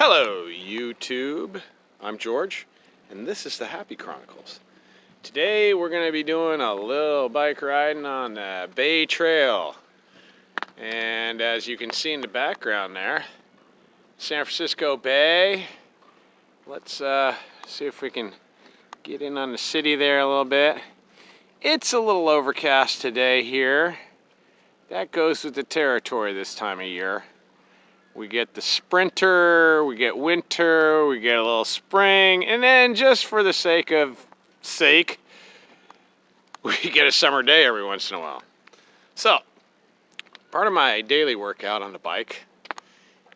Hello, YouTube. I'm George, and this is the Happy Chronicles. Today we're going to be doing a little bike riding on the Bay Trail. And as you can see in the background there, San Francisco Bay. Let's see if we can get in on the city there a little bit. It's a little overcast today here. That goes with the territory this time of year. We get the sprinter, we get winter, we get a little spring, and then just for the sake, we get a summer day every once in a while. So, part of my daily workout on the bike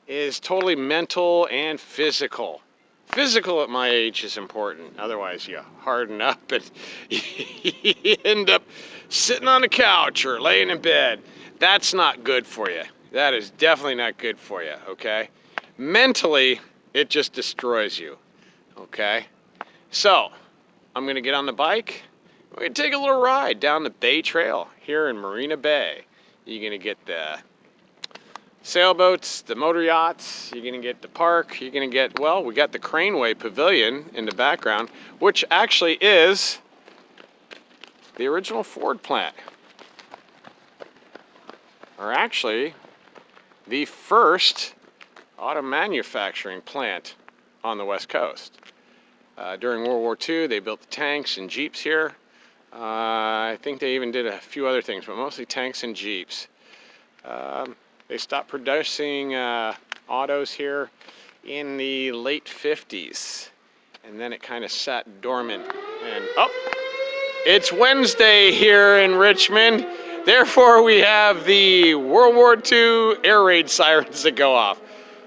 is totally mental and physical. Physical at my age is important, otherwise you harden up and you end up sitting on the couch or laying in bed. That's not good for you. That is definitely not good for you, okay? Mentally, it just destroys you, okay? So, I'm gonna get on the bike. We're gonna take a little ride down the Bay Trail here in Marina Bay. You're gonna get the sailboats, the motor yachts, you're gonna get the park, you're gonna get, well, we got the Craneway Pavilion in the background, which actually is the original Ford plant. Or actually, the first auto manufacturing plant on the West Coast. During World War II, they built the tanks and Jeeps here. I think they even did a few other things, but mostly tanks and Jeeps. They stopped producing autos here in the late 50s, and then it kind of sat dormant. And it's Wednesday here in Richmond. Therefore, we have the World War II air raid sirens that go off.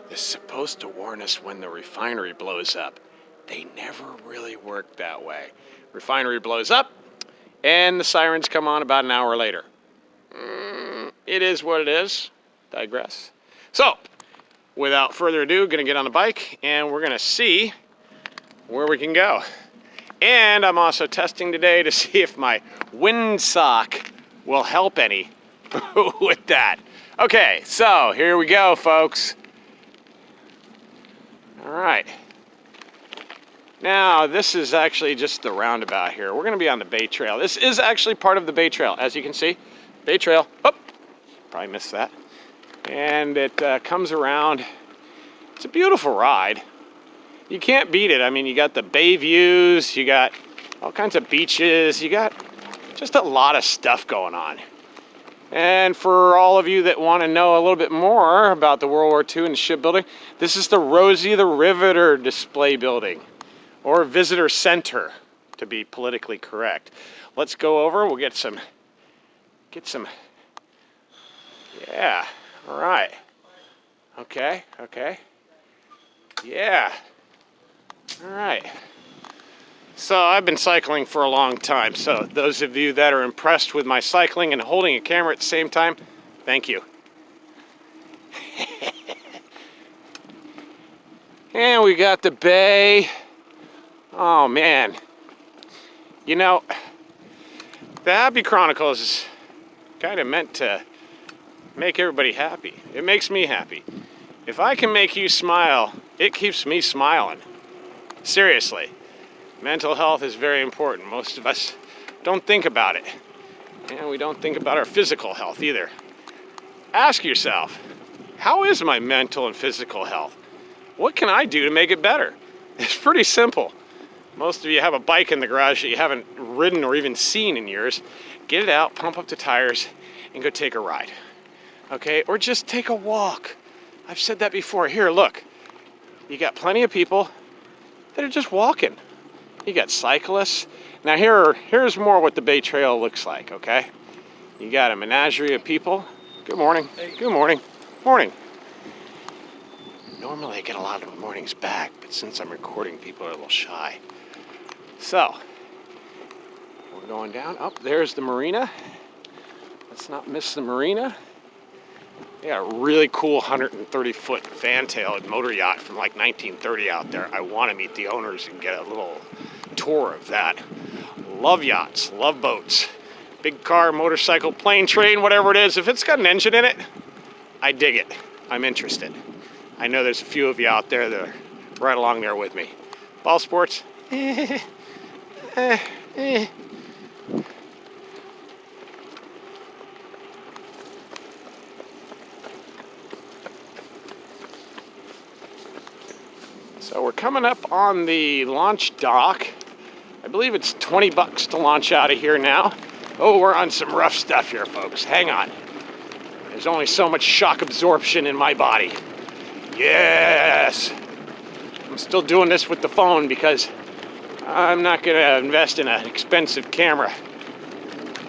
They're supposed to warn us when the refinery blows up. They never really work that way. Refinery blows up, and the sirens come on about an hour later. It is what it is. Digress. So, without further ado, gonna get on the bike, and we're gonna see where we can go. And I'm also testing today to see if my windsock will help any with that. Okay, so here we go, folks. All right. Now, this is actually just the roundabout here. We're gonna be on the Bay Trail. This is actually part of the Bay Trail. As you can see, Bay Trail, probably missed that. And it comes around. It's a beautiful ride. You can't beat it. I mean, you got the bay views, you got all kinds of beaches, you got just a lot of stuff going on. And for all of you that want to know a little bit more about the World War II and the shipbuilding, this is the Rosie the Riveter display building, or visitor center, to be politically correct. Let's go over, we'll get some, yeah, all right. Okay, yeah, all right. So I've been cycling for a long time, so those of you that are impressed with my cycling and holding a camera at the same time, thank you. And we got the bay. Oh man. You know, the Happy Chronicles is kind of meant to make everybody happy. It makes me happy. If I can make you smile, it keeps me smiling. Seriously. Mental health is very important. Most of us don't think about it. And we don't think about our physical health either. Ask yourself, how is my mental and physical health? What can I do to make it better? It's pretty simple. Most of you have a bike in the garage that you haven't ridden or even seen in years. Get it out, pump up the tires, and go take a ride. Okay? Or just take a walk. I've said that before. Here, look. You got plenty of people that are just walking. You got cyclists. Now here's more what the Bay Trail looks like, okay? You got a menagerie of people. Good morning. Hey. Good morning. Morning. Normally I get a lot of mornings back, but since I'm recording, people are a little shy. So, we're going down. There's the marina. Let's not miss the marina. They got a really cool 130-foot fantail motor yacht from like 1930 out there. I want to meet the owners and get a little tour of that. Love yachts, love boats. Big car, motorcycle, plane, train, whatever it is. If it's got an engine in it, I dig it. I'm interested. I know there's a few of you out there that are right along there with me. Ball sports? So we're coming up on the launch dock. I believe it's 20 bucks to launch out of here now. Oh, we're on some rough stuff here, folks. Hang on. There's only so much shock absorption in my body. Yes! I'm still doing this with the phone because I'm not going to invest in an expensive camera.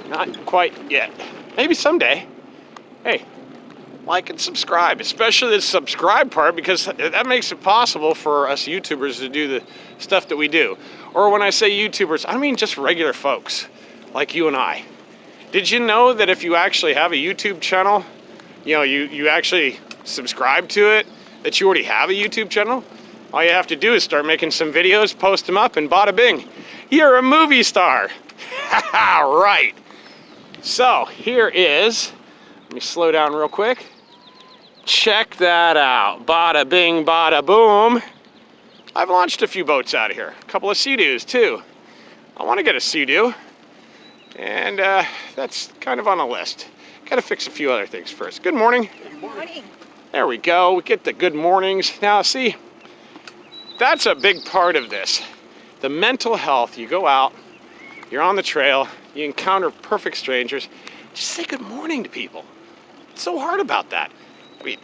Not quite yet. Maybe someday. Hey, like and subscribe, especially the subscribe part, because that makes it possible for us YouTubers to do the stuff that we do. Or when I say YouTubers, I mean just regular folks like you and I. Did you know that if you actually have a YouTube channel, you actually subscribe to it, that you already have a YouTube channel? All you have to do is start making some videos, post them up, and bada bing, you're a movie star. Haha, right. So here is, let me slow down real quick. Check that out. Bada bing, bada boom. I've launched a few boats out of here. A couple of Sea-Doos too. I want to get a Sea-Doo. And that's kind of on the list. Got to fix a few other things first. Good morning. Good morning. There we go. We get the good mornings. Now see, that's a big part of this. The mental health. You go out, you're on the trail, you encounter perfect strangers. Just say good morning to people. What's so hard about that? I mean,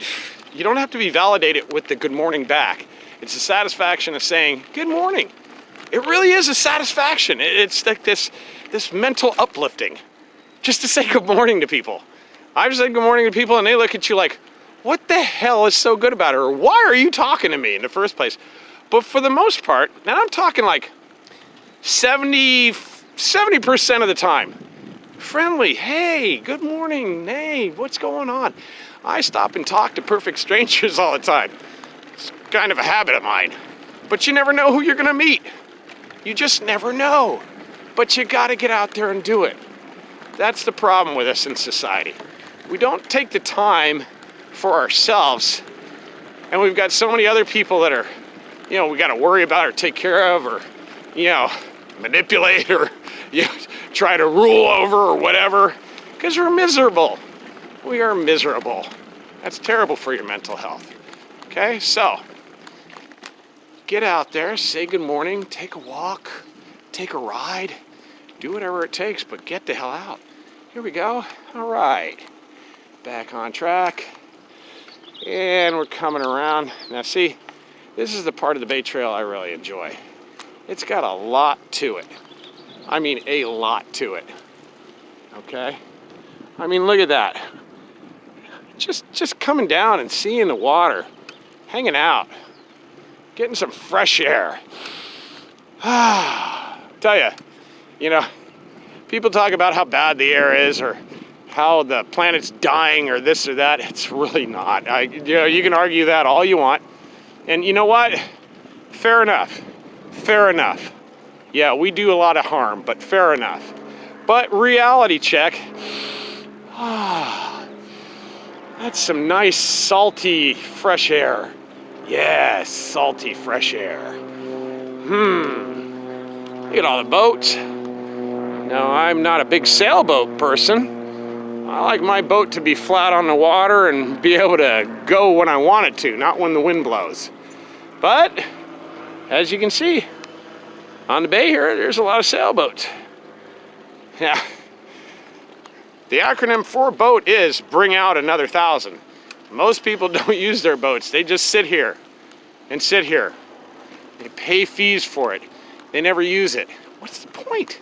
you don't have to be validated with the good morning back. It's the satisfaction of saying good morning. It really is a satisfaction. It's like this mental uplifting. Just to say good morning to people. I've said good morning to people and they look at you like, what the hell is so good about it? Or why are you talking to me in the first place? But for the most part, and I'm talking like 70% of the time, friendly, hey, good morning, hey, what's going on? I stop and talk to perfect strangers all the time. It's kind of a habit of mine. But you never know who you're gonna meet. You just never know. But you gotta get out there and do it. That's the problem with us in society. We don't take the time for ourselves, and we've got so many other people that are, we gotta worry about or take care of or, manipulate or, try to rule over or whatever, because we're miserable. We are miserable. That's terrible for your mental health. Okay, so get out there, say good morning, take a walk, take a ride, do whatever it takes, but get the hell out. Here we go. All right, back on track. And we're coming around. Now see, this is the part of the Bay Trail I really enjoy. It's got a lot to it. I mean, a lot to it. Okay? I mean, look at that. Just coming down and seeing the water, hanging out, getting some fresh air. Tell you, people talk about how bad the air is or how the planet's dying or this or that. It's really not. You can argue that all you want. And you know what? Fair enough. Fair enough. Yeah, we do a lot of harm, but fair enough. But reality check. That's some nice, salty, fresh air. Yes, salty, fresh air. Look at all the boats. Now, I'm not a big sailboat person. I like my boat to be flat on the water and be able to go when I want it to, not when the wind blows. But, as you can see, on the bay here, there's a lot of sailboats. Yeah. The acronym for boat is bring out another 1,000. Most people don't use their boats. They just sit here and sit here. They pay fees for it. They never use it. What's the point?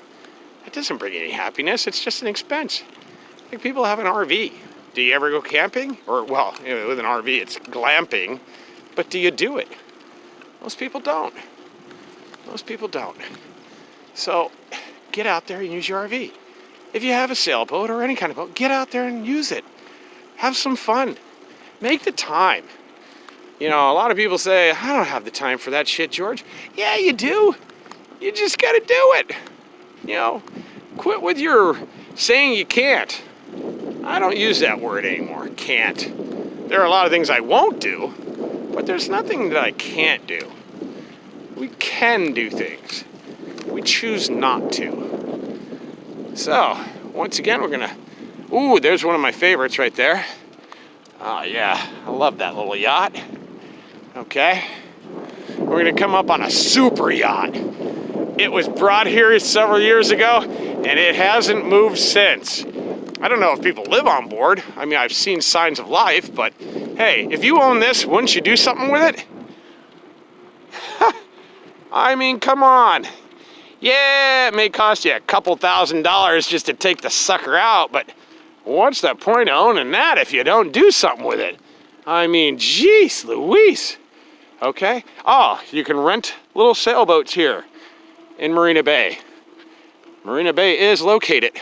It doesn't bring any happiness. It's just an expense. Like people have an RV. Do you ever go camping? Or, well, with an RV, it's glamping. But do you do it? Most people don't. Most people don't. So get out there and use your RV. If you have a sailboat or any kind of boat, get out there and use it. Have some fun. Make the time. A lot of people say, I don't have the time for that shit, George. Yeah, you do. You just got to do it. Quit with your saying you can't. I don't use that word anymore, can't. There are a lot of things I won't do, But there's nothing that I can't do. We can do things. We choose not to. So, once again, we're gonna... Ooh, there's one of my favorites right there. Oh yeah, I love that little yacht. Okay. We're gonna come up on a super yacht. It was brought here several years ago, and it hasn't moved since. I don't know if people live on board. I mean, I've seen signs of life, but hey, if you own this, wouldn't you do something with it? I mean, come on. Yeah, it may cost you a couple $1,000s just to take the sucker out, but what's the point of owning that if you don't do something with it? I mean, geez Louise. Okay. Oh, you can rent little sailboats here in Marina Bay. Marina Bay is located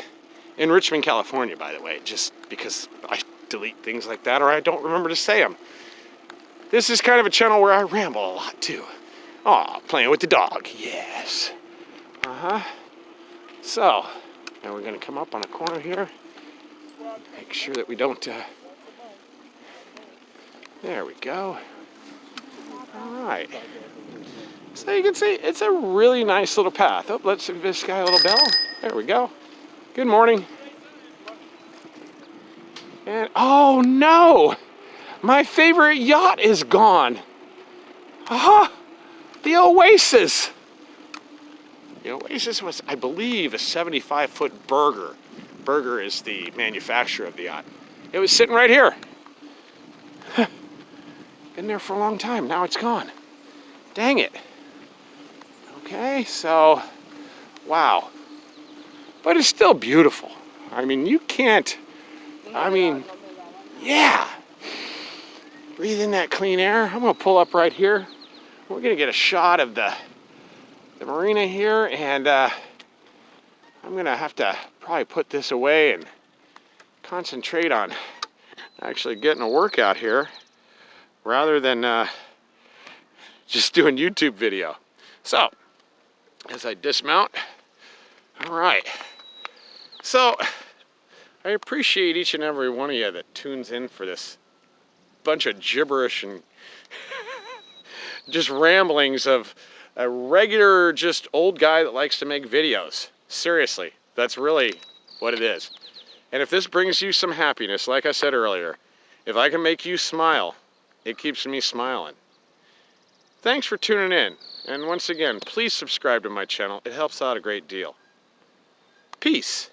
in Richmond, California, by the way, just because I delete things like that or I don't remember to say them. This is kind of a channel where I ramble a lot too. Oh, playing with the dog, yes. So, now we're gonna come up on a corner here. Make sure that we don't, there we go. All right. So you can see, it's a really nice little path. Oh, let's give this guy a little bell. There we go. Good morning. And, oh no! My favorite yacht is gone. Aha! The Oasis. The Oasis was, I believe, a 75-foot Berger. Berger is the manufacturer of the yacht. It was sitting right here. Been there for a long time. Now it's gone. Dang it. Okay, so, wow. But it's still beautiful. I mean, you can't, I mean, yeah. Breathe in that clean air. I'm gonna pull up right here. We're gonna get a shot of the marina here, and I'm gonna have to probably put this away and concentrate on actually getting a workout here rather than just doing YouTube video. So, as I dismount, all right. So, I appreciate each and every one of you that tunes in for this bunch of gibberish and just ramblings of a regular, just old guy that likes to make videos. Seriously, that's really what it is. And if this brings you some happiness, like I said earlier, if I can make you smile, it keeps me smiling. Thanks for tuning in. And once again, please subscribe to my channel. It helps out a great deal. Peace.